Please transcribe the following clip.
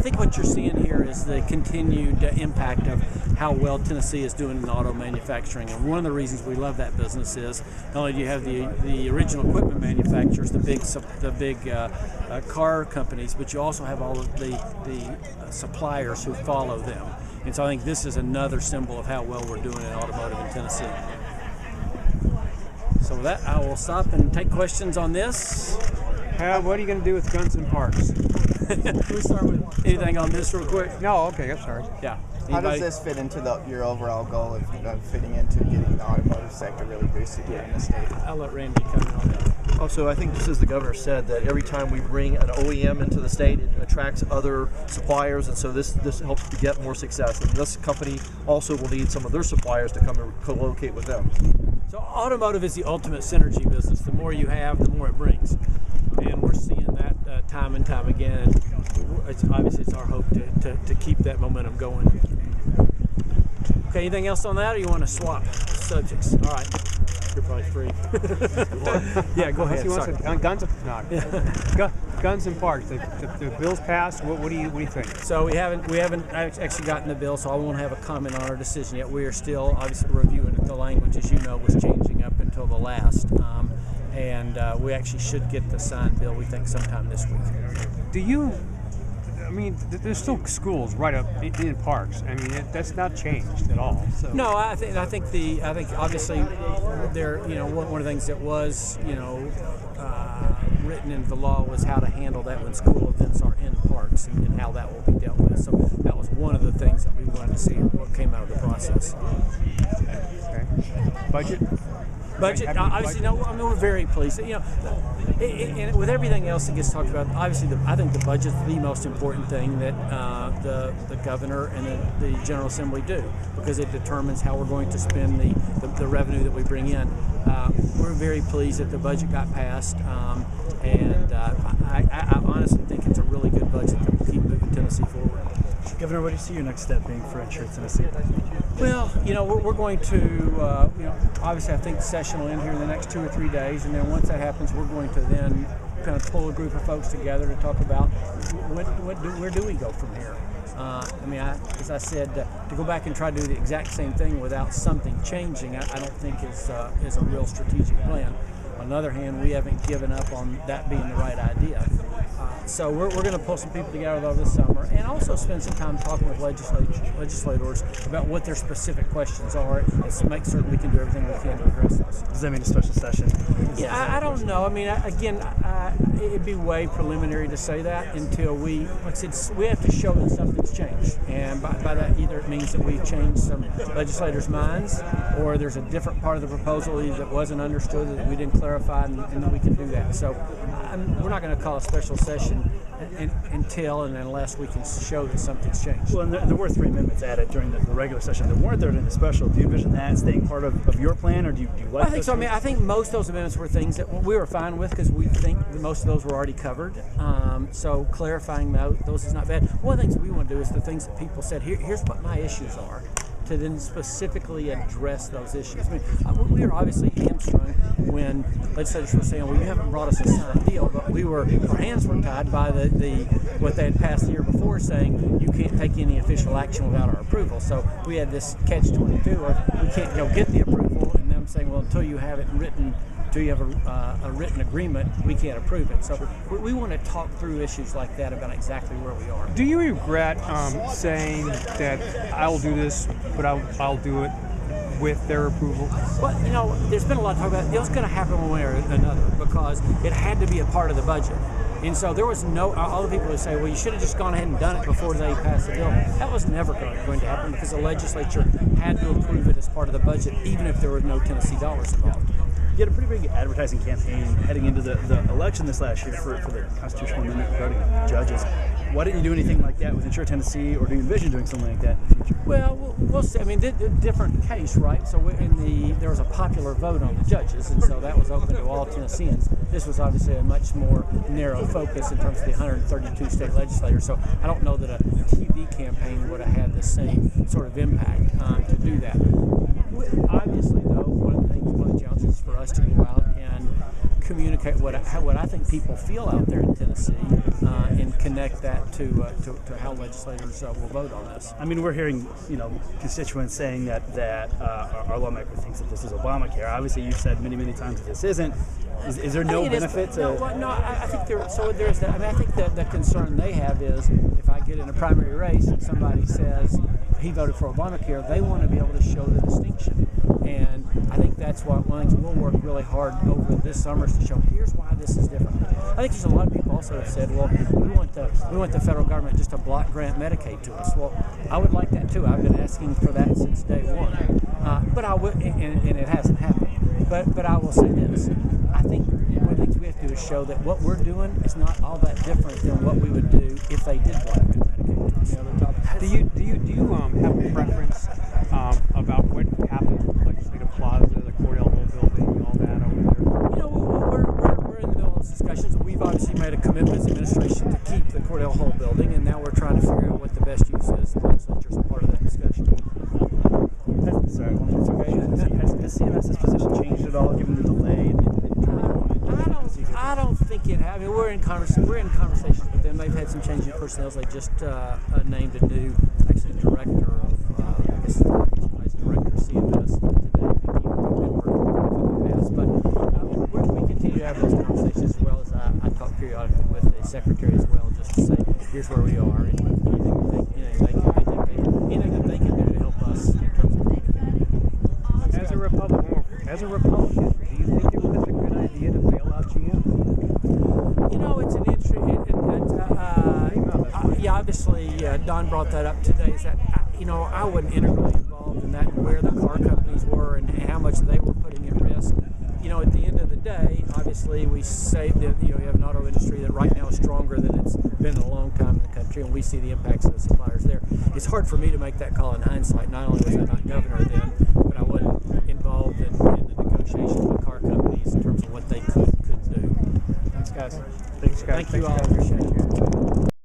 think what you're seeing here is the continued impact of how well Tennessee is doing in auto manufacturing. And one of the reasons we love that business is not only do you have the original equipment manufacturers, the big car companies, but you also have all of the suppliers who follow them. And so I think this is another symbol of how well we're doing in automotive in Tennessee. So with that, I will stop and take questions on this. What are you going to do with guns and parts? Can we start with anything on this real quick? No, okay, I'm sorry. Yeah. How does this fit into your overall goal of fitting into getting the automotive sector really boosted here in the state? I'll let Randy comment on that. Also, I think just as the governor said, that every time we bring an OEM into the state, it attracts other suppliers, and so this helps to get more success. And this company also will need some of their suppliers to come and co-locate with them. So automotive is the ultimate synergy business. The more you have, the more it brings. And we're seeing that time and time again. Obviously, it's our hope to keep that momentum going. Okay, anything else on that, or you want to swap subjects? All right. You're probably free. Yeah, go ahead. Guns and parts. The bill's passed. What do you think? So we haven't actually gotten the bill, so I won't have a comment on our decision yet. We are still obviously reviewing it. The language, as you know, was changing up until the last, and we actually should get the signed bill, we think, sometime this week. There's still schools right up in parks. I mean, that's not changed at all. So. No, I think obviously there, one of the things that was, written into the law was how to handle that when school events are in parks and how that will be dealt with. So that was one of the things that we wanted to see what came out of the process. Okay. Budget, obviously, we're very pleased. And with everything else that gets talked about, obviously, I think the budget's the most important thing that the governor and the General Assembly do, because it determines how we're going to spend the revenue that we bring in. We're very pleased that the budget got passed, and I honestly think it's a really good budget that will keep moving Tennessee forward. Governor, what do you see your next step being for Insurance Tennessee? Well, we're going to, obviously I think the session will end here in the next 2 or 3 days, and then once that happens, we're going to then kind of pull a group of folks together to talk about where do we go from here. As I said, to go back and try to do the exact same thing without something changing, I don't think is a real strategic plan. On the other hand, we haven't given up on that being the right idea. So we're going to pull some people together over the summer and also spend some time talking with legislators about what their specific questions are and make certain we can do everything we can to address those. Does that mean a special session? Yeah, I don't know. It'd be way preliminary to say that until we have to show that something's changed. And by that, either it means that we've changed some legislators' minds, or there's a different part of the proposal that wasn't understood that we didn't clarify, and then we can do that. So we're not going to call a special session until and unless we can show that something's changed. Well, and there were 3 amendments added during the regular session. There weren't there during the special. Do you envision that staying part of your plan, or do you like I think so. I think most of those amendments were things that we were fine with because we think that most of those were already covered. So clarifying those is not bad. One of the things we want to do is the things that people said, here's what my issues are, to then specifically address those issues. We were obviously hamstrung when legislators were saying, well, you haven't brought us a signed deal, but our hands were tied by what they had passed the year before, saying you can't take any official action without our approval. So we had this catch-22 of we can't go get the approval, and them saying, well, until you have it written, until you have a written agreement, we can't approve it. So we want to talk through issues like that about exactly where we are. Do you regret saying that I'll do this, but I'll do it with their approval? Well, there's been a lot of talk about it. It was going to happen one way or another because it had to be a part of the budget. And so there was all the people who say, well, you should have just gone ahead and done it before they passed the bill. That was never going to happen because the legislature had to approve it as part of the budget, even if there were no Tennessee dollars involved. You had a pretty big advertising campaign heading into the election this last year for the constitutional amendment regarding judges. Why didn't you do anything like that with Insure Tennessee, or do you envision doing something like that in the future? Well, we'll see. Different case, right? So there was a popular vote on the judges, and so that was open to all Tennesseans. This was obviously a much more narrow focus in terms of the 132 state legislators. So I don't know that a TV campaign would have had the same sort of impact to do that. Obviously, though, one of the challenges for us to go out and communicate what I think people feel out there in Tennessee, and connect that to how legislators will vote on this. I mean, we're hearing, constituents saying that our lawmaker thinks that this is Obamacare. Obviously, you've said many, many times that this isn't. Is there no benefit to? No, I think there's that. I mean, I think that the concern they have is if I get in a primary race and somebody says he voted for Obamacare, they want to be able to show the distinction. And I think that's one of the things we'll work really hard over this summer is to show here's why this is different. I think there's a lot of people also have said, well, we want the federal government just to block grant Medicaid to us. Well, I would like that too. I've been asking for that since day one, but I would, and it hasn't happened. But I will say this: I think one of the things we have to do is show that what we're doing is not all that different than what we would do if they did block Medicaid to us. Do you have a preference about what happened with Legislative Plaza, the Cordell Hall building, all that over there? We're in the middle of those discussions. We've obviously made a commitment as an administration to keep the Cordell Hall building, and now we're trying to figure out what the best use is. The legislature's a part of that discussion. Has CMS's position changed at all given the delay? I don't think it has. I mean, we're in conversations with them. They've had some change in personnel. They just named a new, director of, vice director of CMS today. We've been working with them in the past, but we continue to have those conversations as well as I talk periodically with the secretary as well, just to say here's where we are and anything that they can do to help us in terms of communicating. As a Republican, do you think it was a good idea to bail out GM? It's an interesting. Obviously, Don brought that up today. Is that I wasn't integrally involved in that, and where the car companies were and how much they were putting at risk. At the end of the day, obviously, we say that you have an auto industry that right now is stronger than it's been in a long time in the country, and we see the impacts of the suppliers there. It's hard for me to make that call in hindsight. Not only was I not governor then, but I wasn't involved in the negotiations with car companies in terms of what they could do. Thanks, guys. Thank you all. Appreciate it.